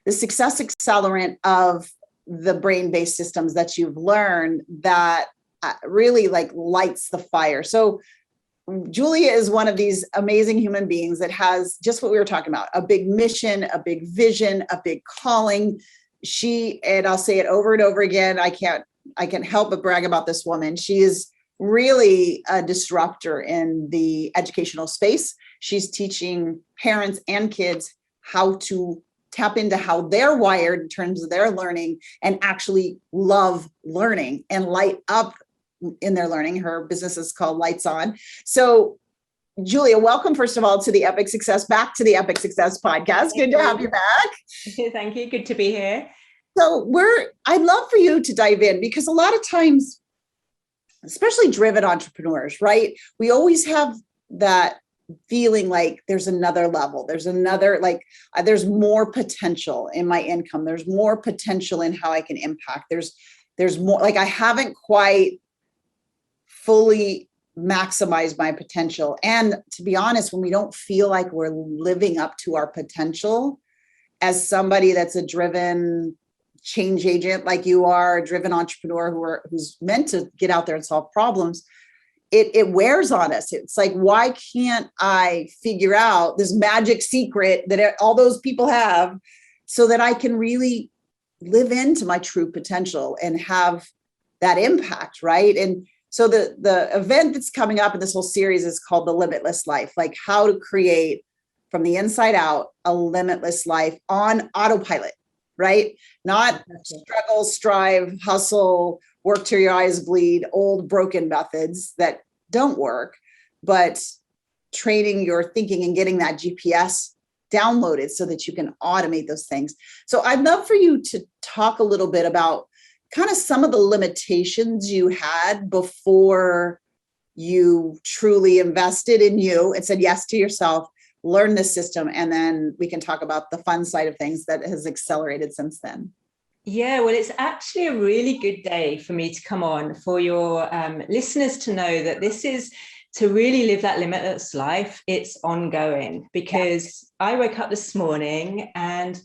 the success accelerant of the brain-based systems that you've learned that really like lights the fire. So Julia is one of these amazing human beings that has just what we were talking about, a big mission, a big vision, a big calling. And I'll say it over and over again, I can't help but brag about this woman. She is really a disruptor in the educational space. She's teaching parents and kids how to tap into how they're wired in terms of their learning and actually love learning and light up in their learning. Her business is called Lights On. So Julia, welcome, first of all, to the Epic Success, back to the Epic Success podcast. Good to have you back. Thank you. Good to be here. So I'd love for you to dive in, because a lot of times, especially driven entrepreneurs, right? We always have that feeling like there's another level. There's another, like, there's more potential in my income. There's more potential in how I can impact. There's more, like, I haven't quite fully maximized my potential. And to be honest, when we don't feel like we're living up to our potential as somebody that's a driven change agent, like you are, a driven entrepreneur who's meant to get out there and solve problems, it wears on us. It's like, why can't I figure out this magic secret that all those people have so that I can really live into my true potential and have that impact, right? And so the event that's coming up in this whole series is called the Limitless Life, like how to create from the inside out a limitless life on autopilot, right? Not struggle, strive, hustle, work till your eyes bleed, old broken methods that don't work, but training your thinking and getting that GPS downloaded so that you can automate those things. So I'd love for you to talk a little bit about kind of some of the limitations you had before you truly invested in you and said yes to yourself, learn this system, and then we can talk about the fun side of things that has accelerated since then. Yeah, well, it's actually a really good day for me to come on, for your listeners to know that this is to really live that limitless life. It's ongoing, because I woke up this morning and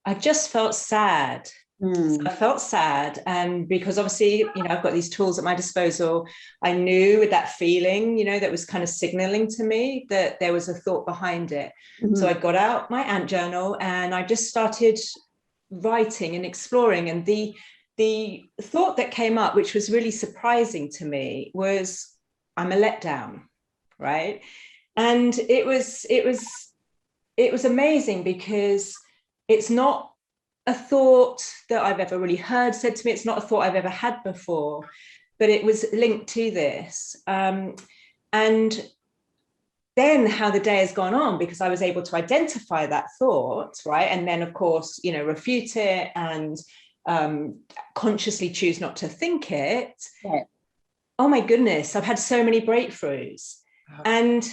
I just felt sad. So I felt sad, and because obviously, I've got these tools at my disposal. I knew with that feeling, that was kind of signaling to me that there was a thought behind it. So I got out my ant journal and I just started writing and exploring. And the thought that came up, which was really surprising to me, was I'm a letdown, right? And it was amazing, because it's not a thought that I've ever really heard said to me. It's not a thought I've ever had before, but it was linked to this. And then how the day has gone on, because I was able to identify that thought, right? And then, of course, refute it and consciously choose not to think it. Right. Oh my goodness, I've had so many breakthroughs. Wow. And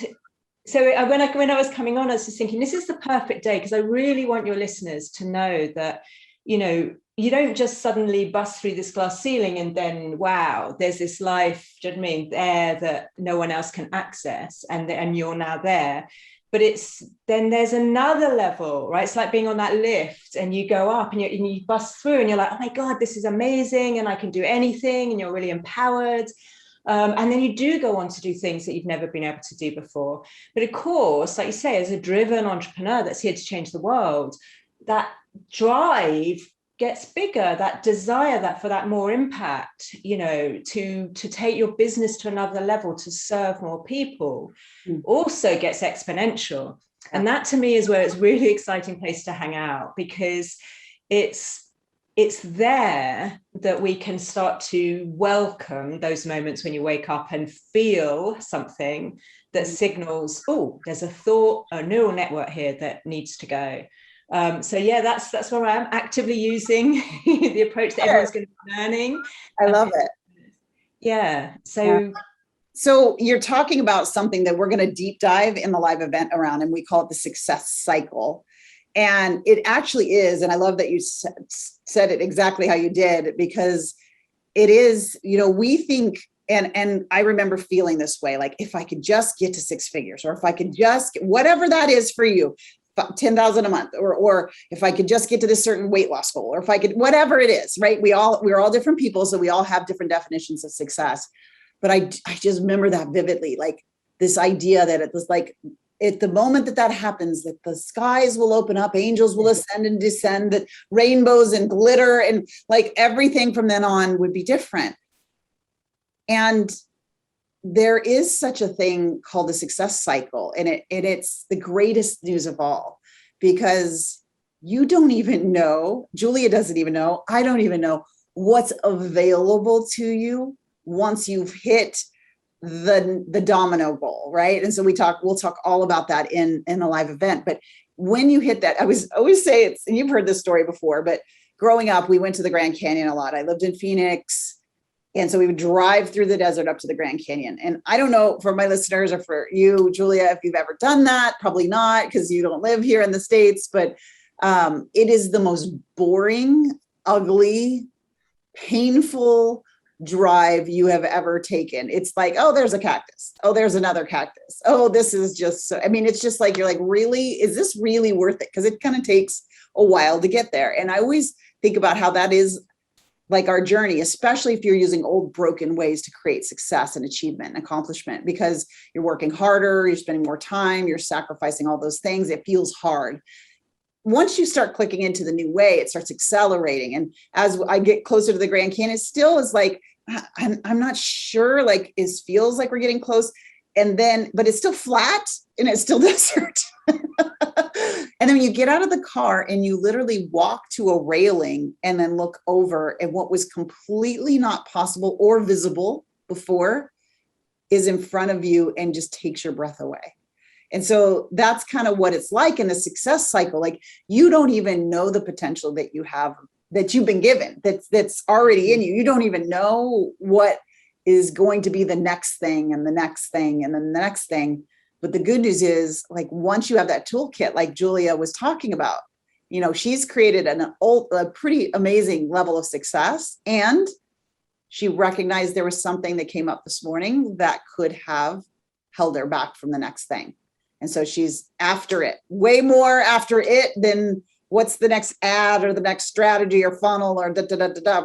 so when I was coming on, I was just thinking, this is the perfect day, because I really want your listeners to know that, you don't just suddenly bust through this glass ceiling and then, wow, there's this life, do you know what I mean, there that no one else can access, and you're now there. But then there's another level, right? It's like being on that lift and you go up and you bust through and you're like, oh my God, this is amazing, and I can do anything, and you're really empowered. And then you do go on to do things that you've never been able to do before. But of course, like you say, as a driven entrepreneur that's here to change the world, that drive gets bigger, that desire for that more impact, to take your business to another level, to serve more people, also gets exponential. And that to me is where it's really exciting place to hang out, because it's there that we can start to welcome those moments when you wake up and feel something that signals, oh, there's a neural network here that needs to go. So yeah, that's where I am, actively using the approach that everyone's going to be learning. I love it. Yeah. So you're talking about something that we're going to deep dive in the live event around, and we call it the success cycle. And it actually is, and I love that you said it exactly how you did, because it is, we think, and I remember feeling this way, like if I could just get to six figures, or if I could just, whatever that is for you, 10,000 a month, or if I could just get to this certain weight loss goal, or if I could, whatever it is, right? We're all different people. So we all have different definitions of success. But I just remember that vividly, like this idea that it was like, at the moment that happens, that the skies will open up, angels will ascend and descend, that rainbows and glitter and like everything from then on would be different. And there is such a thing called the success cycle. And it's the greatest news of all, because you don't even know, Julia doesn't even know, I don't even know what's available to you once you've hit the domino goal, right? And so we'll talk all about that in a live event. But when you hit that, I always say it's, and you've heard this story before, but growing up, we went to the Grand Canyon a lot. I lived in Phoenix. And so we would drive through the desert up to the Grand Canyon. And I don't know for my listeners or for you, Julia, if you've ever done that, probably not, because you don't live here in the States, but it is the most boring, ugly, painful drive you have ever taken. It's like, oh, there's a cactus. Oh, there's another cactus. Oh, this is just so, I mean, it's just like, you're like, really, is this really worth it? Because it kind of takes a while to get there. And I always think about how that is like our journey, especially if you're using old broken ways to create success and achievement and accomplishment, because you're working harder, you're spending more time, you're sacrificing all those things. It feels hard. Once you start clicking into the new way, it starts accelerating. And as I get closer to the Grand Canyon, it still is like, I'm not sure, like it feels like we're getting close. And then, but it's still flat and it's still desert. And then when you get out of the car and you literally walk to a railing and then look over, and what was completely not possible or visible before is in front of you and just takes your breath away. And so that's kind of what it's like in the success cycle. Like you don't even know the potential that you have, that you've been given, that's already in you. You don't even know what is going to be the next thing and the next thing and then the next thing. But the good news is, like, once you have that toolkit, like Julia was talking about, you know, she's created a pretty amazing level of success. And she recognized there was something that came up this morning that could have held her back from the next thing. And so she's after it, way more after it than what's the next ad or the next strategy or funnel or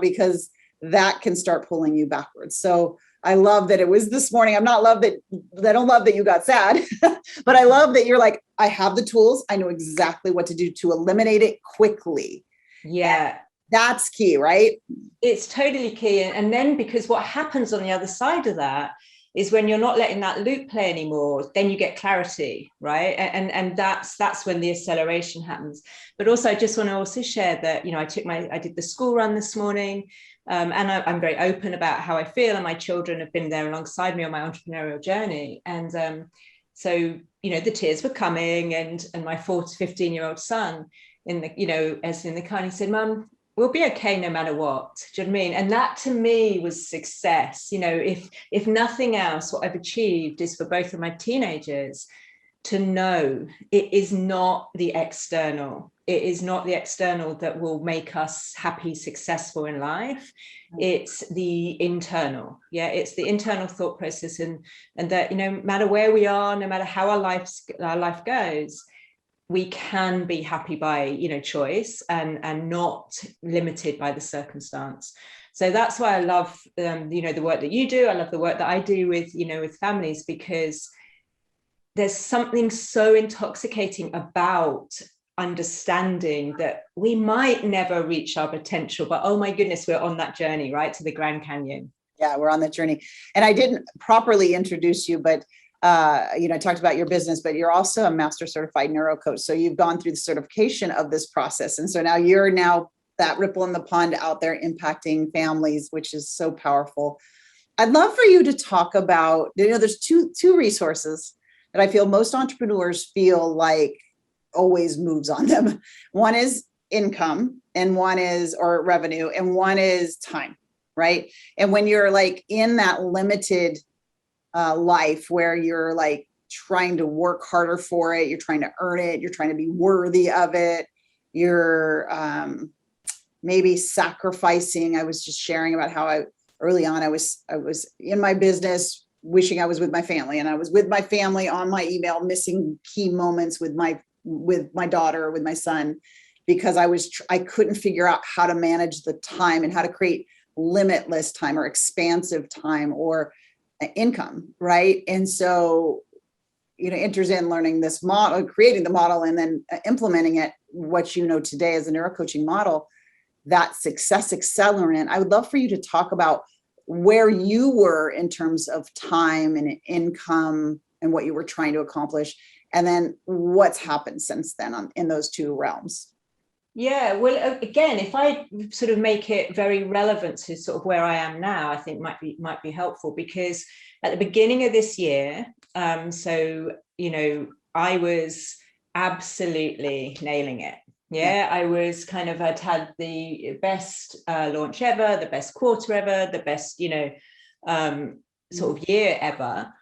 because that can start pulling you backwards. So I love that it was this morning. I don't love that you got sad, but I love that you're like, I have the tools. I know exactly what to do to eliminate it quickly. Yeah. And that's key, right? It's totally key. And then, because what happens on the other side of that is when you're not letting that loop play anymore, then you get clarity, right? And that's when the acceleration happens. But also, I just want to also share that, you know, I did the school run this morning. And I'm very open about how I feel, and my children have been there alongside me on my entrepreneurial journey. And so, you know, the tears were coming, and my 15-year-old son as in the car, he said, "Mum, we'll be okay no matter what." Do you know what I mean? And that to me was success. You know, if nothing else, what I've achieved is for both of my teenagers to know it is not the external. It is not the external that will make us happy, successful in life. It's the internal. Yeah, it's the internal thought process, and that, you know, no matter where we are, no matter how our life goes, we can be happy by, you know, choice and not limited by the circumstance. So that's why I love, you know, the work that you do. I love the work that I do with, you know, with families, because there's something so intoxicating about understanding that we might never reach our potential, but oh my goodness, we're on that journey, right, to the Grand Canyon. Yeah, we're on that journey. And I didn't properly introduce you, but you know, I talked about your business, but you're also a master certified neuro coach. So you've gone through the certification of this process. And so now you're that ripple in the pond out there impacting families, which is so powerful. I'd love for you to talk about, you know, there's two resources that I feel most entrepreneurs feel like always moves on them. One is income, and one is, or revenue, and one is time, right? And when you're like in that limited life where you're like trying to work harder for it, you're trying to earn it, you're trying to be worthy of it, you're maybe sacrificing. I was just sharing about how early on I was in my business wishing I was with my family, and I was with my family on my email, missing key moments with my with my daughter, with my son, because I couldn't figure out how to manage the time and how to create limitless time or expansive time or income, right? And so, enters in learning this model, creating the model, and then implementing it, what you know today as a neurocoaching model, that success accelerant. I would love for you to talk about where you were in terms of time and income and what you were trying to accomplish, and then what's happened since then in those two realms. Yeah, well, again, if I sort of make it very relevant to sort of where I am now, I think might be helpful, because at the beginning of this year, I was absolutely nailing it. Yeah, I was I'd had the best launch ever, the best quarter ever, the best, sort of year ever.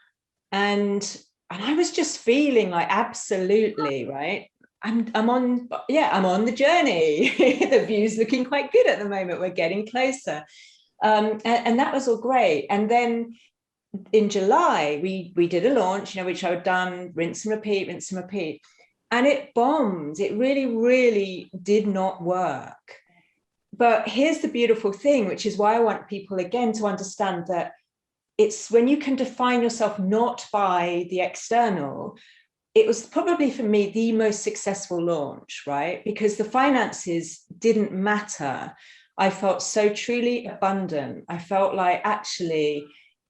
And I was just feeling like absolutely, right? I'm on the journey. The view's looking quite good at the moment. We're getting closer. And that was all great. And then in July, we did a launch, which I had done, rinse and repeat. And it bombed. It really, really did not work. But here's the beautiful thing, which is why I want people, again, to understand that it's when you can define yourself not by the external. It was probably for me the most successful launch, right? Because the finances didn't matter. I felt so truly abundant. I felt like, actually,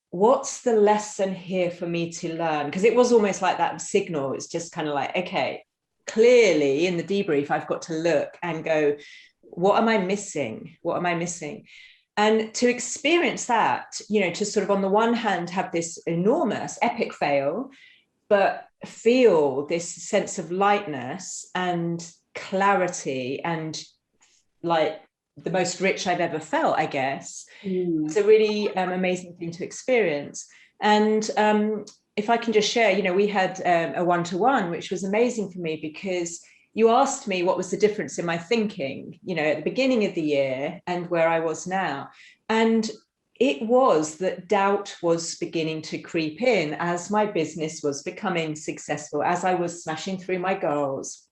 what's the lesson here for me to learn? Because it was almost like that signal. It's just kind of like, okay, clearly in the debrief, I've got to look and go, what am I missing? What am I missing? And to experience that, to sort of on the one hand have this enormous epic fail, but feel this sense of lightness and clarity and like the most rich I've ever felt, I guess. It's a really amazing thing to experience. And if I can just share, we had a one-to-one, which was amazing for me, because you asked me what was the difference in my thinking, at the beginning of the year and where I was now. And it was that doubt was beginning to creep in as my business was becoming successful, as I was smashing through my goals.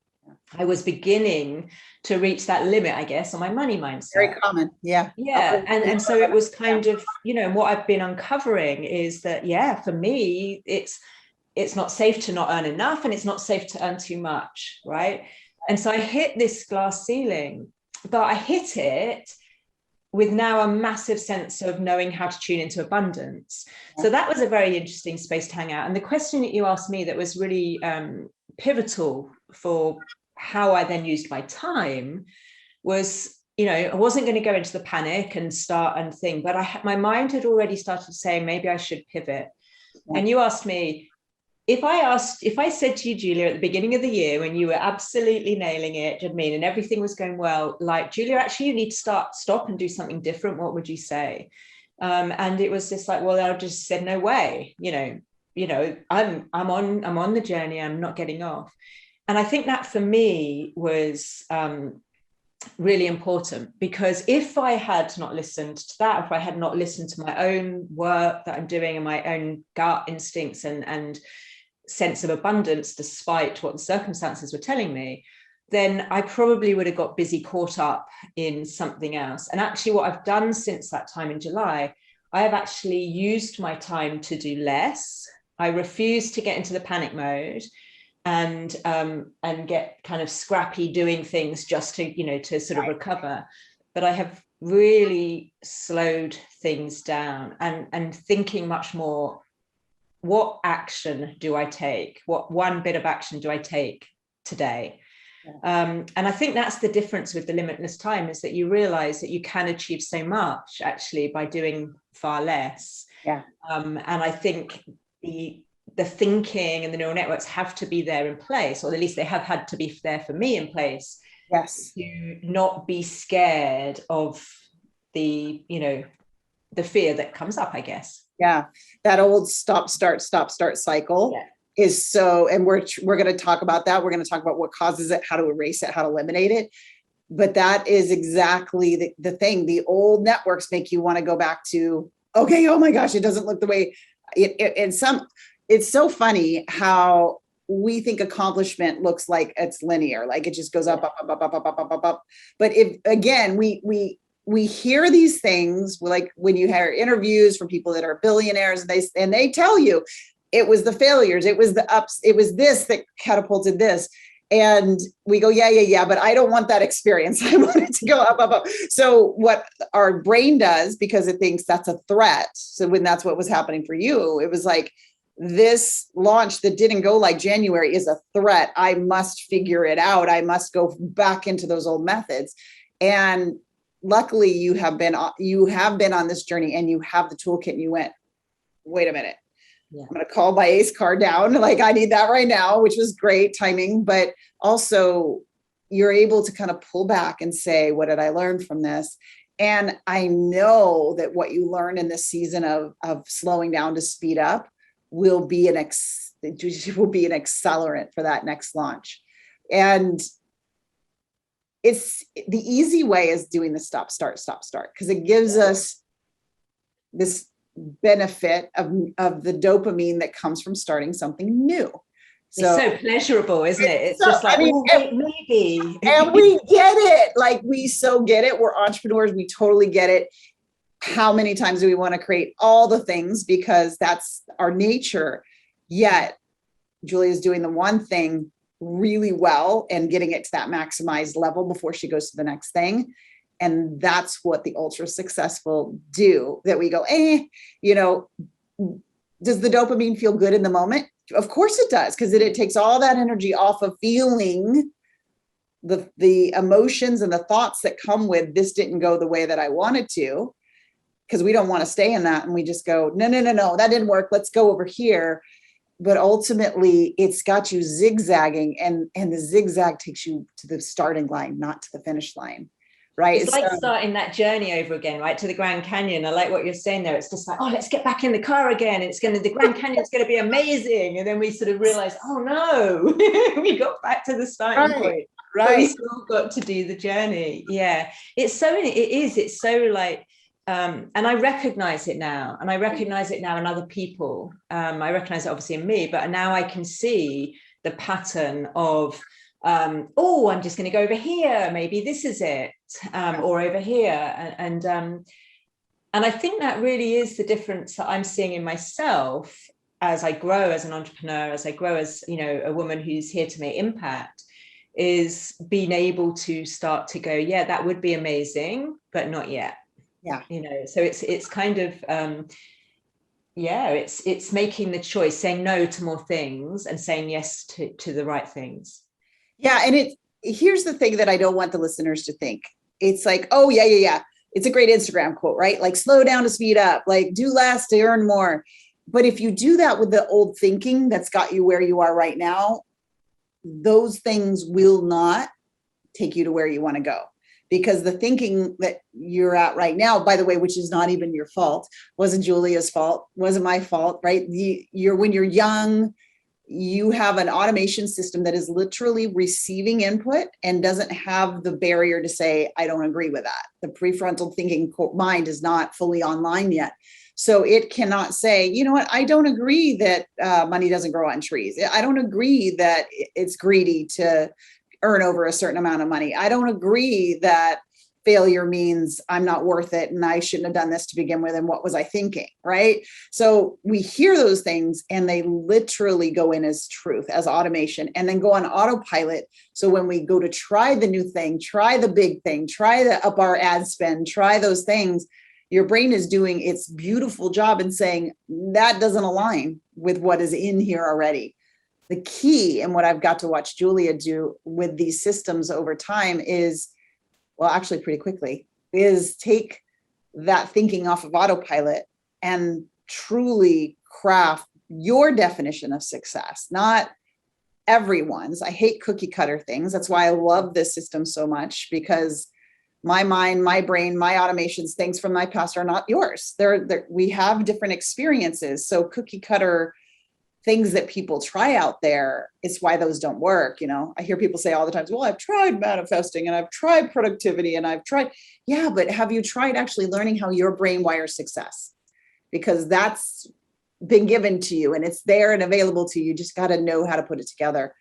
I was beginning to reach that limit, I guess, on my money mindset. Very common. Yeah. Yeah. And so it was kind of, what I've been uncovering is that, for me, it's not safe to not earn enough, and it's not safe to earn too much. Right. And so I hit this glass ceiling, but I hit it with now a massive sense of knowing how to tune into abundance. So that was a very interesting space to hang out. And the question that you asked me that was really pivotal for how I then used my time was, I wasn't going to go into the panic and start and think, but my mind had already started saying, maybe I should pivot. Yeah. And you asked me, if I said to you, Julia, at the beginning of the year, when you were absolutely nailing it, do you know what I mean, and everything was going well, like, Julia, actually, you need to stop and do something different, what would you say? And it was just like, well, I just said, no way, I'm on the journey, I'm not getting off. And I think that for me was really important, because if I had not listened to that, if I had not listened to my own work that I'm doing and my own gut instincts and sense of abundance, despite what the circumstances were telling me, then I probably would have got busy, caught up in something else. And actually what I've done since that time in July, I have actually used my time to do less. I refuse to get into the panic mode and get kind of scrappy doing things just to, to sort of recover. But I have really slowed things down and thinking much more, what action do I take? What one bit of action do I take today? Yeah. And I think that's the difference with the limitless time, is that you realize that you can achieve so much actually by doing far less. Yeah. And I think the thinking and the neural networks have to be there in place, or at least they have had to be there for me in place. Yes. To not be scared of the fear that comes up, I guess. Yeah. That old stop, start cycle is so, and we're going to talk about that. We're going to talk about what causes it, how to erase it, how to eliminate it. But that is exactly the thing. The old networks make you want to go back to, okay, oh my gosh, it doesn't look the way it's so funny how we think accomplishment looks like it's linear, like it just goes up, up, up, up, up, up, up, up, up, up. But if, again, we hear these things, like when you hear interviews from people that are billionaires, and they tell you it was the failures, it was the ups, it was this that catapulted this. And we go, yeah, but I don't want that experience. I want it to go up, up, up. So what our brain does, because it thinks that's a threat. So when that's what was happening for you, it was like, this launch that didn't go like January is a threat. I must figure it out. I must go back into those old methods. And luckily you have been on this journey, and you have the toolkit, and you went, wait a minute. Yeah. I'm going to call my ACE card down. Like, I need that right now, which was great timing. But also you're able to kind of pull back and say, what did I learn from this? And I know that what you learn in this season of slowing down to speed up will be an accelerant for that next launch. And it's the easy way is doing the stop, start, because it gives us this benefit of the dopamine that comes from starting something new. So, it's so pleasurable, isn't it? It's so, just like, maybe. And we get it. Like, we so get it. We're entrepreneurs. We totally get it. How many times do we want to create all the things because that's our nature? Yet Julia's doing the one thing really well and getting it to that maximized level before she goes to the next thing. And that's what the ultra successful do, that we go, does the dopamine feel good in the moment? Of course it does, because it takes all that energy off of feeling the emotions and the thoughts that come with this didn't go the way that I wanted to, because we don't want to stay in that. And we just go, no, that didn't work. Let's go over here. But ultimately it's got you zigzagging, and the zigzag takes you to the starting line, not to the finish line. Right. It's like starting that journey over again, right, to the Grand Canyon. I like what you're saying there. It's just like, oh, let's get back in the car again. The Grand Canyon's going to be amazing. And then we sort of realize, oh no, we got back to the starting point. Right. But we still got to do the journey. Yeah. It's so like, and I recognize it now, in other people. I recognize it obviously in me, but now I can see the pattern of, I'm just going to go over here. Maybe this is it, or over here. And I think that really is the difference that I'm seeing in myself as I grow as an entrepreneur, as I grow as, a woman who's here to make impact, is being able to start to go, yeah, that would be amazing, but not yet. Yeah. So it's kind of, it's making the choice, saying no to more things and saying yes to the right things. Yeah. And here's the thing that I don't want the listeners to think. It's like, oh, yeah. It's a great Instagram quote, right? Like, slow down to speed up, like do less to earn more. But if you do that with the old thinking that's got you where you are right now, those things will not take you to where you want to go. Because the thinking that you're at right now, by the way, which is not even your fault, wasn't Julia's fault, wasn't my fault, right? When you're young, you have an automation system that is literally receiving input and doesn't have the barrier to say, I don't agree with that. The prefrontal thinking mind is not fully online yet. So it cannot say, you know what, I don't agree that money doesn't grow on trees. I don't agree that it's greedy to earn over a certain amount of money. I don't agree that failure means I'm not worth it and I shouldn't have done this to begin with. And what was I thinking? Right. So we hear those things and they literally go in as truth, as automation, and then go on autopilot. So when we go to try the new thing, try the big thing, try the up our ad spend, try those things, your brain is doing its beautiful job in saying that doesn't align with what is in here already. The key, and what I've got to watch Julia do with these systems over time is, well, actually pretty quickly, is take that thinking off of autopilot and truly craft your definition of success, not everyone's. I hate cookie cutter things. That's why I love this system so much, because my mind, my brain, my automations, things from my past are not yours. We have different experiences. So cookie cutter things that people try out there, it's why those don't work. I hear people say all the time, well, I've tried manifesting and I've tried productivity and I've tried. Yeah, but have you tried actually learning how your brain wires success? Because that's been given to you and it's there and available to you. You just got to know how to put it together.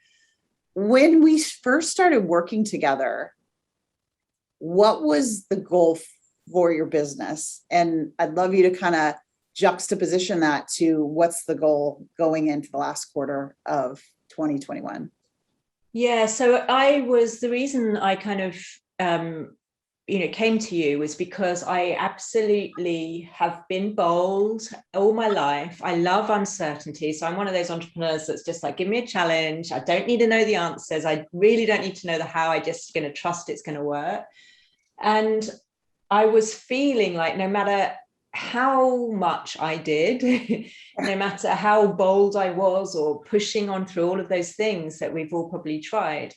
When we first started working together, what was the goal for your business? And I'd love you to kind of juxtaposition that to what's the goal going into the last quarter of 2021. Yeah, so the reason I kind of came to you was because I absolutely have been bold all my life. I love uncertainty. So I'm one of those entrepreneurs that's just like, give me a challenge. I don't need to know the answers. I really don't need to know the how. I just going to trust it's going to work. And I was feeling like no matter how much I did, no matter how bold I was or pushing on through all of those things that we've all probably tried,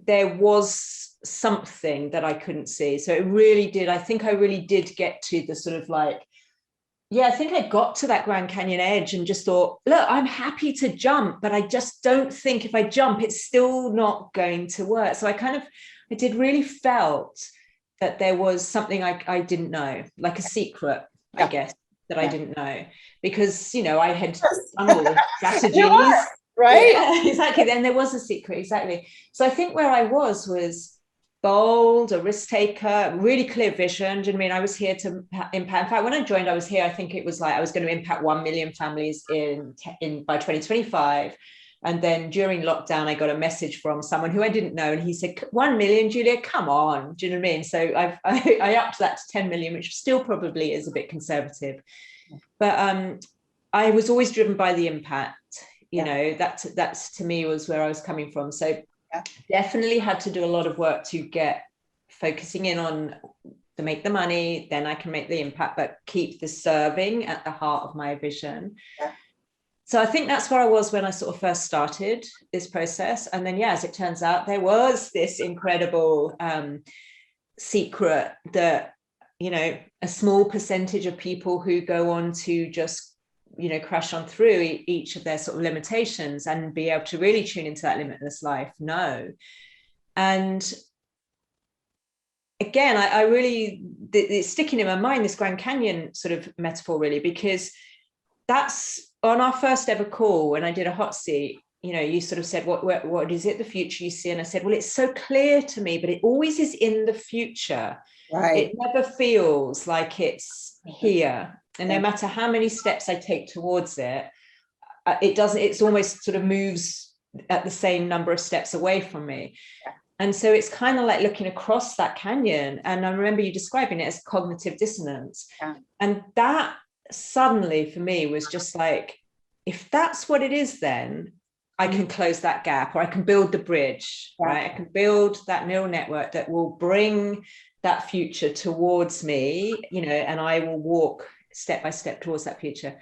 there was something that I couldn't see. So it really did. I think I really did get to the sort of like, I think I got to that Grand Canyon edge and just thought, look, I'm happy to jump, but I just don't think if I jump, it's still not going to work. So I did really felt that there was something I didn't know, like a secret, I guess, that I didn't know, because, I had done all the strategies. Right? Yeah, exactly. Then there was a secret. Exactly. So I think where I was bold, a risk taker, really clear vision. Do you know what I mean? I was here to impact. In fact, when I joined, I was here, I think it was like I was going to impact 1 million families by 2025. And then during lockdown, I got a message from someone who I didn't know. And he said, 1 million, Julia, come on. Do you know what I mean? So I upped that to 10 million, which still probably is a bit conservative. But I was always driven by the impact. That's to me was where I was coming from. So definitely had to do a lot of work to get focusing in on to make the money, then I can make the impact, but keep the serving at the heart of my vision. Yeah. So I think that's where I was when I sort of first started this process. And then, as it turns out, there was this incredible secret that, a small percentage of people who go on to just crash on through each of their sort of limitations and be able to really tune into that limitless life. No. And again, I really, it's sticking in my mind, this Grand Canyon sort of metaphor, really, because that's on our first ever call when I did a hot seat. You sort of said, what is it, the future you see? And I said, well, it's so clear to me, but it always is in the future. Right. It never feels like it's here. And no matter how many steps I take towards it, it's almost sort of moves at the same number of steps away from me. Yeah. And so it's kind of like looking across that canyon. And I remember you describing it as cognitive dissonance. Yeah. And that suddenly for me was just like, if that's what it is, then I can close that gap, or I can build the bridge, right? I can build that neural network that will bring that future towards me, and I will walk step by step towards that future.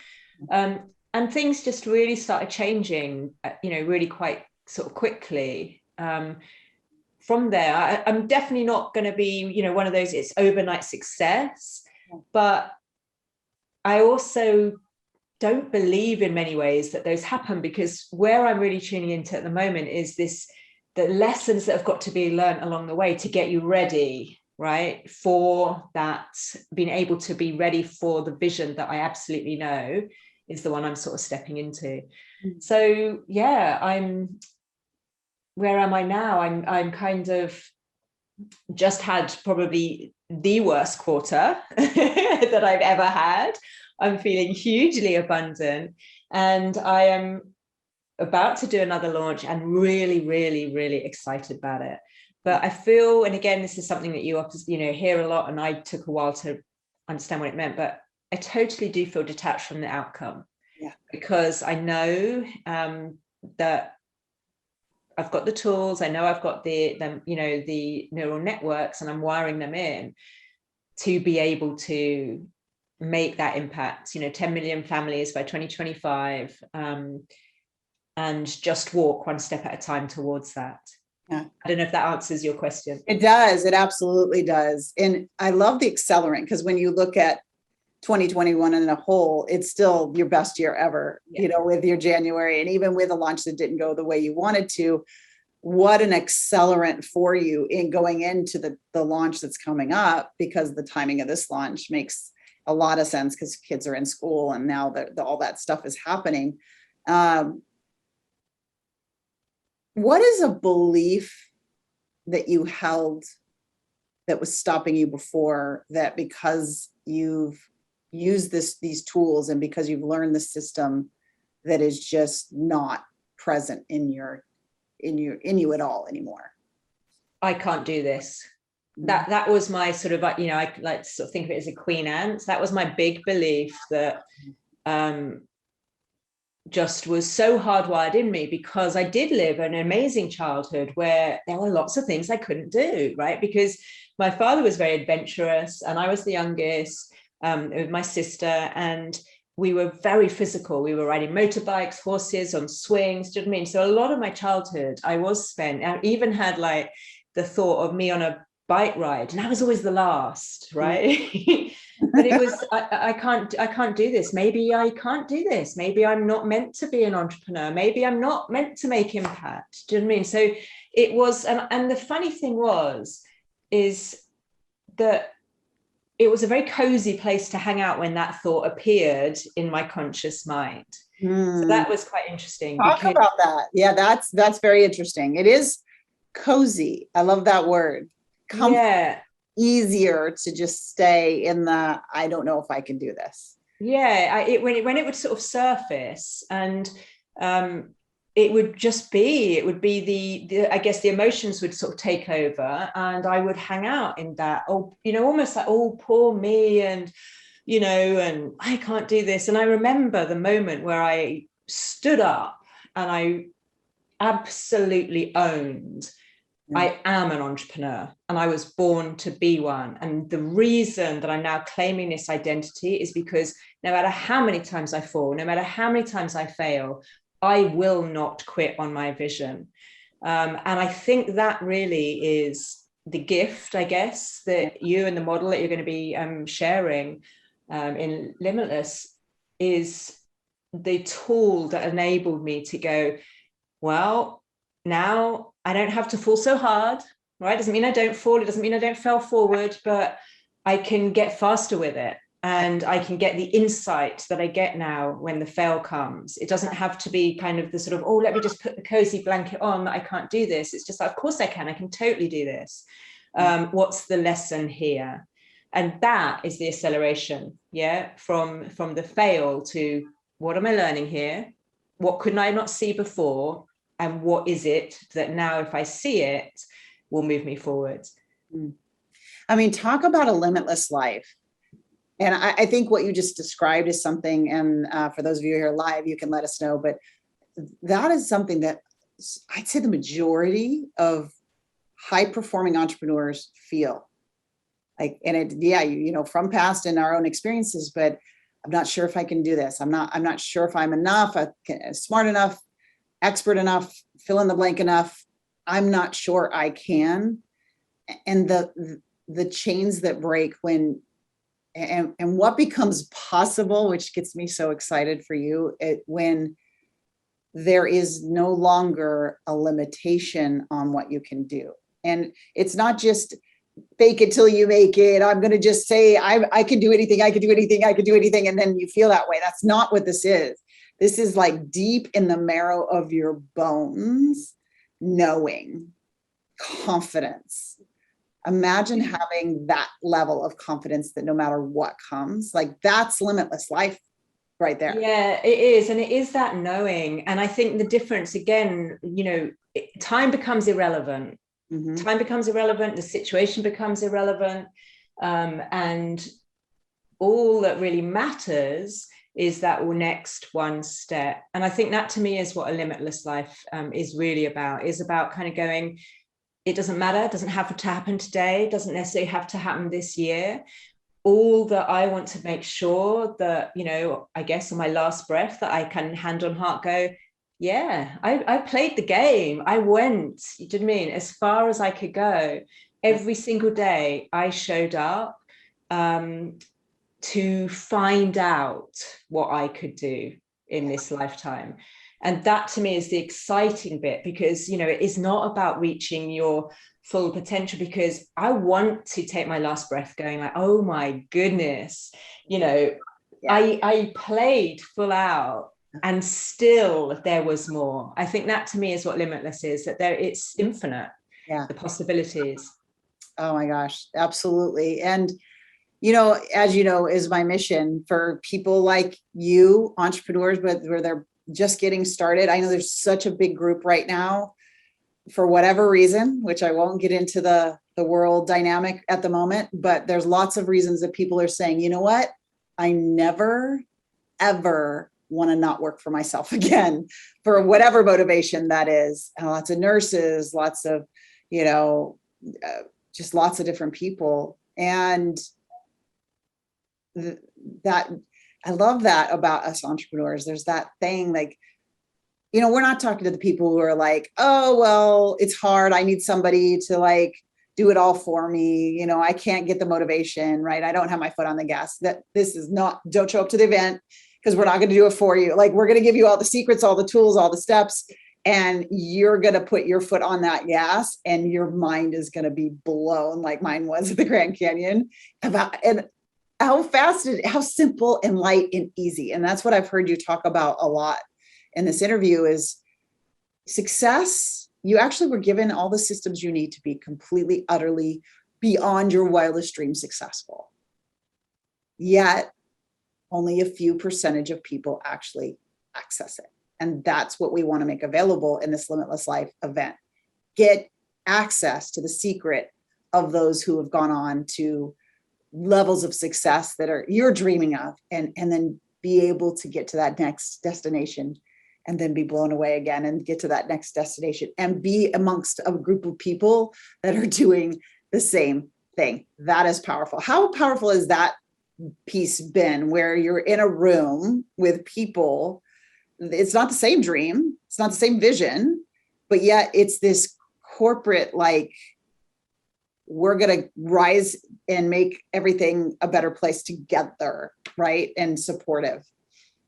And things just really started changing, really quite sort of quickly. From there, I'm definitely not going to be, one of those, it's overnight success, but I also don't believe in many ways that those happen, because where I'm really tuning into at the moment is the lessons that have got to be learned along the way to get you ready, right, for that, being able to be ready for the vision that I absolutely know is the one I'm sort of stepping into. So where am I now? I'm kind of just had probably the worst quarter that I've ever had. I'm feeling hugely abundant, and I am about to do another launch and really, really, really excited about it. But I feel, and again, this is something that you hear a lot, and I took a while to understand what it meant, but I totally do feel detached from the outcome. Yeah. Because I know that I've got the tools, I know I've got the neural networks, and I'm wiring them in to be able to make that impact, 10 million families by 2025, and just walk one step at a time towards that. Yeah. I don't know if that answers your question. It does. It absolutely does. And I love the accelerant, because when you look at 2021 in a whole, it's still your best year ever, with your January, and even with a launch that didn't go the way you wanted to. What an accelerant for you in going into the launch that's coming up, because the timing of this launch makes a lot of sense because kids are in school and now that all that stuff is happening. What is a belief that you held that was stopping you before, that because you've used these tools and because you've learned the system, that is just not present in you at all anymore? I can't do this. That was my sort of, you know, I like to sort of think of it as a queen ant. That was my big belief that just was so hardwired in me, because I did live an amazing childhood where there were lots of things I couldn't do, right? Because my father was very adventurous and I was the youngest with my sister, and we were very physical. We were riding motorbikes, horses, on swings. Do you know what I mean? So a lot of my childhood I even had like the thought of me on a bike ride, and I was always the last, right? But it was, I can't do this. Maybe I can't do this. Maybe I'm not meant to be an entrepreneur. Maybe I'm not meant to make impact. Do you know what I mean? So it was, and the funny thing is that it was a very cozy place to hang out when that thought appeared in my conscious mind. So that was quite interesting. Talk about that. Yeah, that's very interesting. It is cozy. I love that word. Yeah. Easier to just stay in the, I don't know if I can do this. Yeah, when it would sort of surface, and it would be the I guess the emotions would sort of take over, and I would hang out in that, oh, you know, almost like, oh, poor me, and you know, and I can't do this. And I remember the moment where I stood up and I absolutely owned, I am an entrepreneur and I was born to be one. And the reason that I'm now claiming this identity is because no matter how many times I fall, no matter how many times I fail, I will not quit on my vision. And I think that really is the gift, I guess, that you and the model that you're going to be sharing in Limitless is the tool that enabled me to go, well, now I don't have to fall so hard, right? Doesn't mean I don't fall. It doesn't mean I don't fail forward, but I can get faster with it. And I can get the insight that I get now when the fail comes. It doesn't have to be kind of the sort of, oh, let me just put the cozy blanket on that I can't do this. It's just like, of course I can totally do this. What's the lesson here? And that is the acceleration, yeah, from the fail to what am I learning here? What couldn't I not see before? And what is it that now, if I see it, will move me forward? I mean, talk about a limitless life. And I think what you just described is something, and for those of you here live, you can let us know, but that is something that I'd say the majority of high performing entrepreneurs feel like, and it, yeah, you know, from past and our own experiences, but I'm not sure if I can do this. I'm not sure if I'm enough, smart enough, expert enough, fill in the blank enough. I'm not sure I can. And the chains that break when, and what becomes possible, which gets me so excited for you, when there is no longer a limitation on what you can do. And it's not just fake it till you make it. I'm going to just say, I can do anything. I can do anything. I can do anything. And then you feel that way. That's not what this is. This is like deep in the marrow of your bones, knowing, confidence. Imagine having that level of confidence that no matter what comes, like that's limitless life right there. Yeah, it is. And it is that knowing. And I think the difference, again, you know, time becomes irrelevant. Time becomes irrelevant. The situation becomes irrelevant. And all that really matters is that next one step. And I think that to me is what a limitless life is really about, is about kind of going, it doesn't matter, it doesn't have to happen today, it doesn't necessarily have to happen this year. All that I want to make sure that, you know, I guess on my last breath that I can hand on heart go, yeah, I played the game. I went, you know what I mean, as far as I could go. Every single day I showed up to find out what I could do in this lifetime. And that to me is the exciting bit, because, you know, it is not about reaching your full potential, because I want to take my last breath going like, oh my goodness, you know, I played full out and still there was more. I think that to me is what Limitless is, that it's infinite, the possibilities. Oh my gosh, absolutely. And, you know, as you know, is my mission for people like you, entrepreneurs, but where they're just getting started. I know there's such a big group right now for whatever reason, which I won't get into the world dynamic at the moment, but there's lots of reasons that people are saying, you know what, I never, ever want to not work for myself again, for whatever motivation that is. And lots of nurses, lots of, you know, just lots of different people. And that, I love that about us entrepreneurs. There's that thing like, you know, we're not talking to the people who are like, oh, well, it's hard. I need somebody to like do it all for me. You know, I can't get the motivation, right? I don't have my foot on the gas. That this is not, don't show up to the event because we're not going to do it for you. Like, we're going to give you all the secrets, all the tools, all the steps, and you're going to put your foot on that gas and your mind is going to be blown like mine was at the Grand Canyon about, and how fast, how simple and light and easy. And that's what I've heard you talk about a lot in this interview is success. You actually were given all the systems you need to be completely, utterly beyond your wildest dream successful. Yet only a few percentage of people actually access it. And that's what we want to make available in this Limitless Life event. Get access to the secret of those who have gone on to levels of success that are you're dreaming of, and then be able to get to that next destination and then be blown away again and get to that next destination and be amongst a group of people that are doing the same thing. That is powerful. How powerful has that piece been where you're in a room with people? It's not the same dream. It's not the same vision, but yet it's this corporate, like, we're going to rise and make everything a better place together, right? And supportive.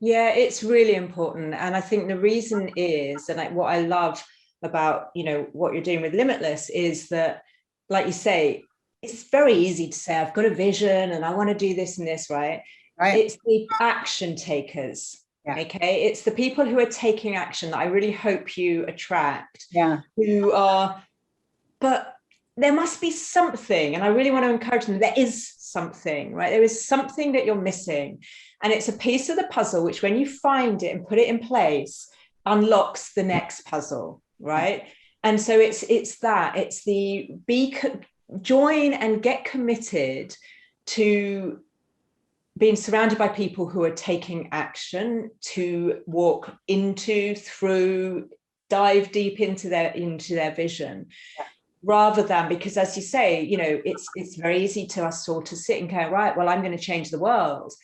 Yeah, it's really important. And I think the reason is, and what I love about, you know, what you're doing with Limitless is that, like you say, it's very easy to say, I've got a vision and I want to do this and this, right? It's the action takers. Yeah. Okay. It's the people who are taking action that I really hope you attract. Yeah. Who are, but there must be something, and I really want to encourage them. There is something, right? There is something that you're missing. And it's a piece of the puzzle, which when you find it and put it in place, unlocks the next puzzle, right? And so it's the join and get committed to being surrounded by people who are taking action to walk into, through, dive deep into their vision. Yeah. Rather than, because as you say, you know, it's very easy to us all to sit and go, right, well, I'm going to change the world,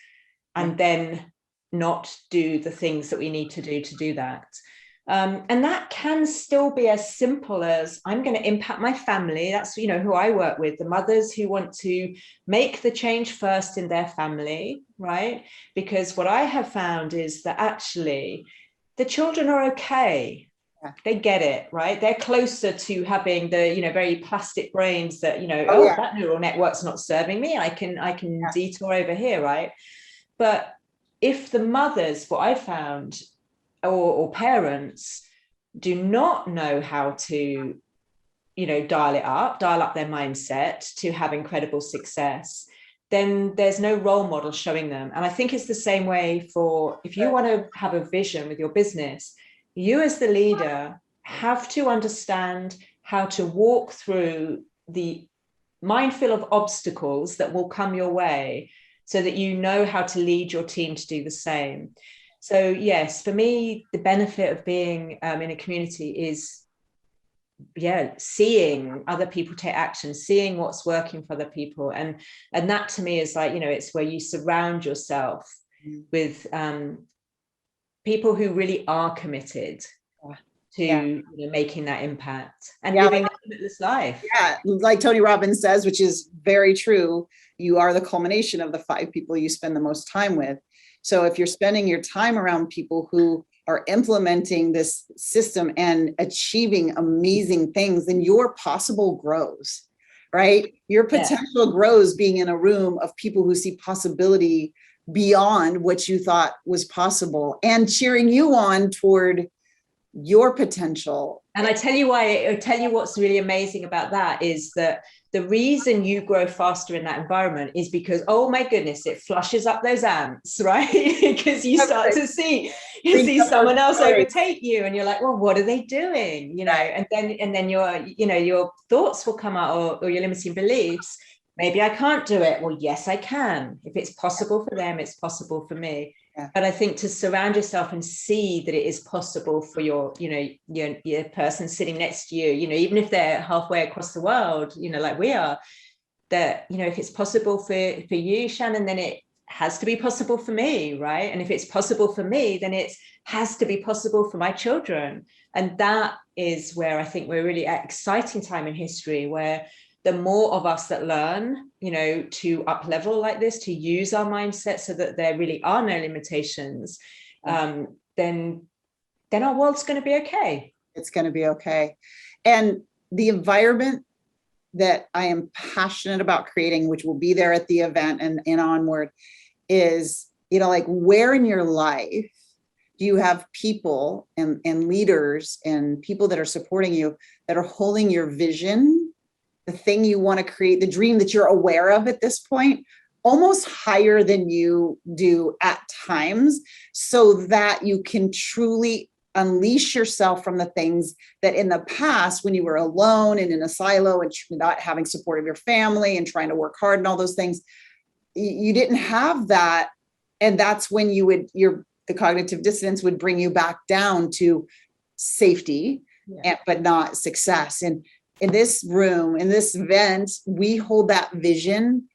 and then not do the things that we need to do that. And that can still be as simple as, I'm going to impact my family. That's, you know, who I work with, the mothers who want to make the change first in their family, right? Because what I have found is that actually the children are okay. They get it, right? They're closer to having the, you know, very plastic brains that, you know, that neural network's not serving me. I can detour over here, right? But if the mothers, what I found, or parents do not know how to, you know, dial up their mindset to have incredible success, then there's no role model showing them. And I think it's the same way for, if you want to have a vision with your business, you as the leader have to understand how to walk through the minefield of obstacles that will come your way, so that you know how to lead your team to do the same. So yes, for me, the benefit of being in a community is, seeing other people take action, seeing what's working for other people. And that to me is like, you know, it's where you surround yourself with people who really are committed to you know, making that impact and living a limitless life. Yeah, like Tony Robbins says, which is very true, you are the culmination of the 5 people you spend the most time with. So if you're spending your time around people who are implementing this system and achieving amazing things, then your possible grows, right? Your potential grows being in a room of people who see possibility beyond what you thought was possible and cheering you on toward your potential. And I tell you what's really amazing about that is that the reason you grow faster in that environment is because, oh my goodness, it flushes up those ants, right? Because you start to see someone else overtake you and you're like, well, what are they doing? You know, and then your thoughts will come out, or your limiting beliefs. Maybe I can't do it. Well, yes, I can. If it's possible for them, it's possible for me. Yeah. But I think to surround yourself and see that it is possible for your person sitting next to you, even if they're halfway across the world, like we are, that, if it's possible for you, Shannon, then it has to be possible for me, right? And if it's possible for me, then it has to be possible for my children. And that is where I think we're really at exciting time in history, where the more of us that learn, to up level like this, to use our mindset so that there really are no limitations, then our world's going to be okay. It's going to be okay. And the environment that I am passionate about creating, which will be there at the event and onward, is, like, where in your life do you have people and leaders and people that are supporting you, that are holding your vision, the thing you want to create, the dream that you're aware of at this point, almost higher than you do at times, so that you can truly unleash yourself from the things that in the past, when you were alone and in a silo and not having support of your family and trying to work hard and all those things, you didn't have that. And that's when the cognitive dissonance would bring you back down to safety, but not success. And in this room, in this event, we hold that vision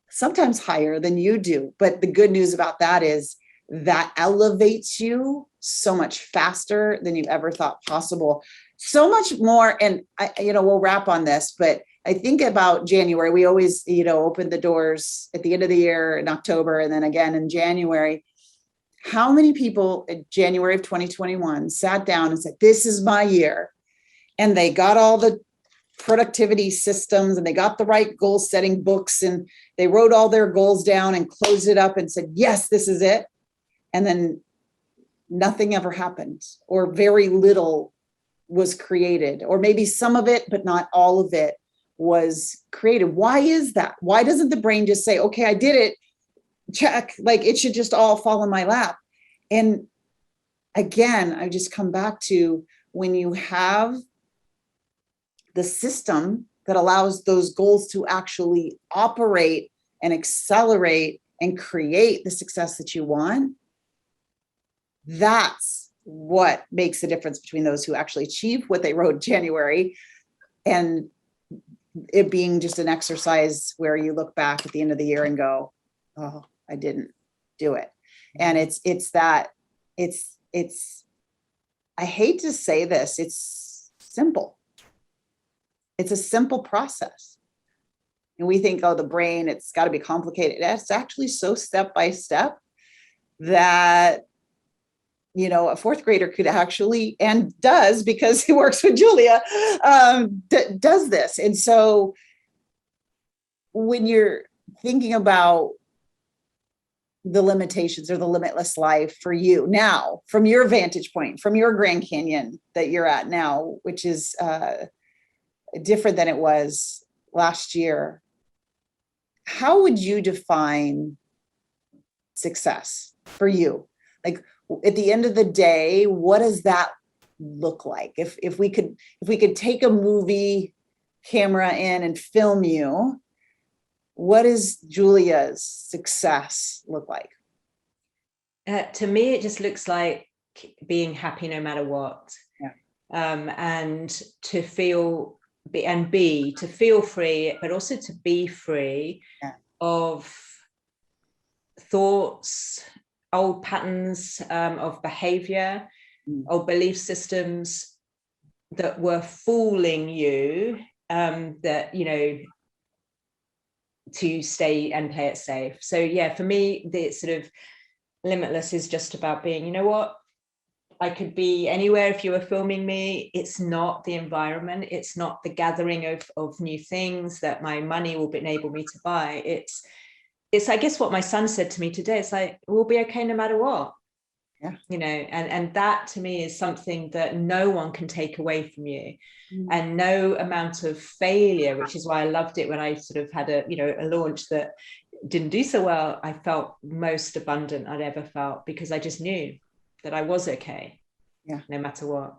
sometimes higher than you do. But the good news about that is that elevates you so much faster than you ever thought possible. So much more. And we'll wrap on this, but I think about January. We always, open the doors at the end of the year in October, and then again in January. How many people in January of 2021 sat down and said, this is my year? And they got all the productivity systems and they got the right goal setting books and they wrote all their goals down and closed it up and said, yes, this is it. And then nothing ever happened, or very little was created, or maybe some of it, but not all of it was created. Why is that? Why doesn't the brain just say, okay, I did it, check, like it should just all fall in my lap? And again, I just come back to, when you have the system that allows those goals to actually operate and accelerate and create the success that you want, that's what makes the difference between those who actually achieve what they wrote in January and it being just an exercise where you look back at the end of the year and go, oh, I didn't do it. And it's I hate to say this, it's simple. It's a simple process. And we think, oh, the brain, it's got to be complicated. It's actually so step by step that, a fourth grader could actually, and does, because he works with Julia, does this. And so when you're thinking about the limitations or the limitless life for you now, from your vantage point, from your Grand Canyon that you're at now, which is different than it was last year, how would you define success for you? Like, at the end of the day, what does that look like? If we could take a movie camera in and film you, what does Julia's success look like? To me, it just looks like being happy no matter what. Yeah. And to feel to feel free, but also to be free of thoughts, old patterns of behavior, old belief systems that were fooling you, to stay and play it safe. So yeah, for me, the sort of limitless is just about being, you know what, I could be anywhere if you were filming me. It's not the environment. It's not the gathering of new things that my money will enable me to buy. It's, I guess what my son said to me today. It's like, we'll be okay no matter what. Yeah. You know, and that to me is something that no one can take away from you. And no amount of failure, which is why I loved it when I sort of had a launch that didn't do so well. I felt most abundant I'd ever felt, because I just knew that I was okay. Yeah. No matter what.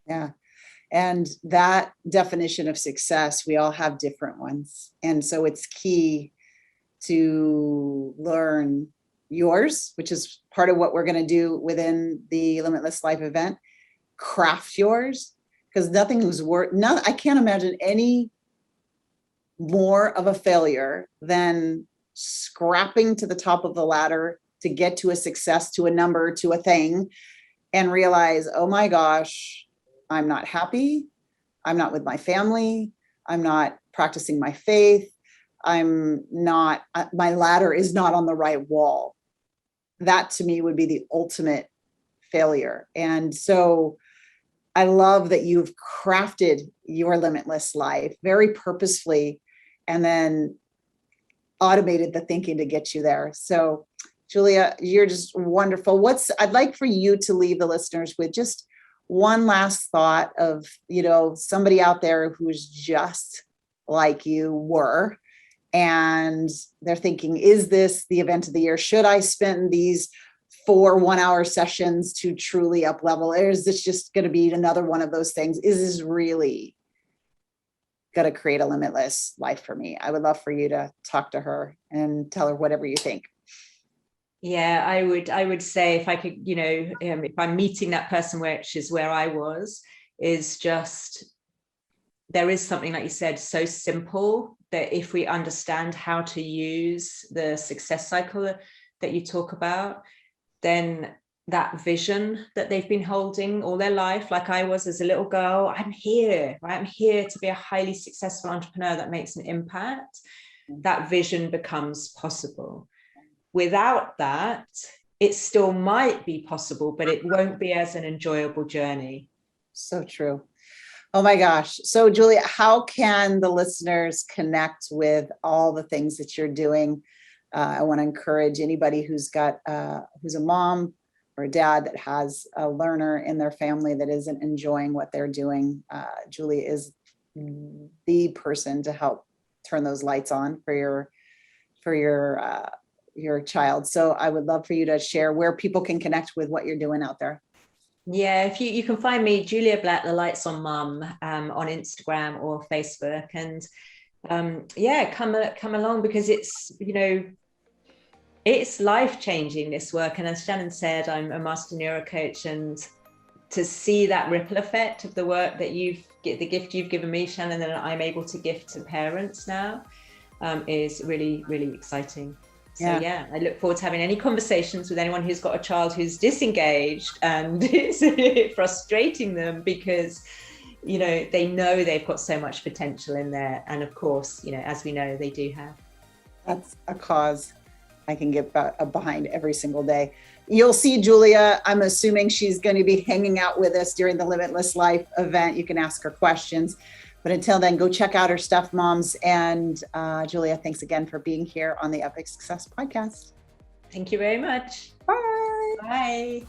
Yeah. And that definition of success, we all have different ones. And so it's key to learn yours, which is part of what we're going to do within the Limitless Life event. Craft yours, because nothing is I can't imagine any more of a failure than scrapping to the top of the ladder to get to a success, to a number, to a thing, and realize, oh my gosh, I'm not happy. I'm not with my family. I'm not practicing my faith. I'm not, my ladder is not on the right wall. That to me would be the ultimate failure. And so I love that you've crafted your limitless life very purposefully and then automated the thinking to get you there. So Julia, you're just wonderful. I'd like for you to leave the listeners with just one last thought of, somebody out there who's just like you were, and they're thinking, is this the event of the year? Should I spend these 4 1-hour sessions to truly up level? Or is this just going to be another one of those things? Is this really going to create a limitless life for me? I would love for you to talk to her and tell her whatever you think. Yeah, I would say, if I could, if I'm meeting that person, which is where I was, is just, there is something, like you said, so simple that if we understand how to use the success cycle that you talk about, then that vision that they've been holding all their life, like I was as a little girl, I'm here to be a highly successful entrepreneur that makes an impact. That vision becomes possible. Without that, it still might be possible, but it won't be as an enjoyable journey. So true. Oh my gosh. So Julia, how can the listeners connect with all the things that you're doing? I want to encourage anybody who's a mom or a dad that has a learner in their family that isn't enjoying what they're doing. Julia is the person to help turn those lights on for your child. So I would love for you to share where people can connect with what you're doing out there. Yeah, if you can find me, Julia Black, the Lights on Mum, on Instagram or Facebook, and come along, because it's it's life-changing, this work. And as Shannon said, I'm a master neurocoach, and to see that ripple effect of the work that the gift you've given me, Shannon, and I'm able to gift to parents now, is really, really exciting. So yeah, I look forward to having any conversations with anyone who's got a child who's disengaged and it's frustrating them, because they know they've got so much potential in there. And of course, as we know, they do have. That's a cause I can get behind every single day. You'll see Julia, I'm assuming she's going to be hanging out with us during the Limitless Life event. You can ask her questions. But until then, go check out her stuff, moms. And Julia, thanks again for being here on the Epic Success Podcast. Thank you very much. Bye. Bye.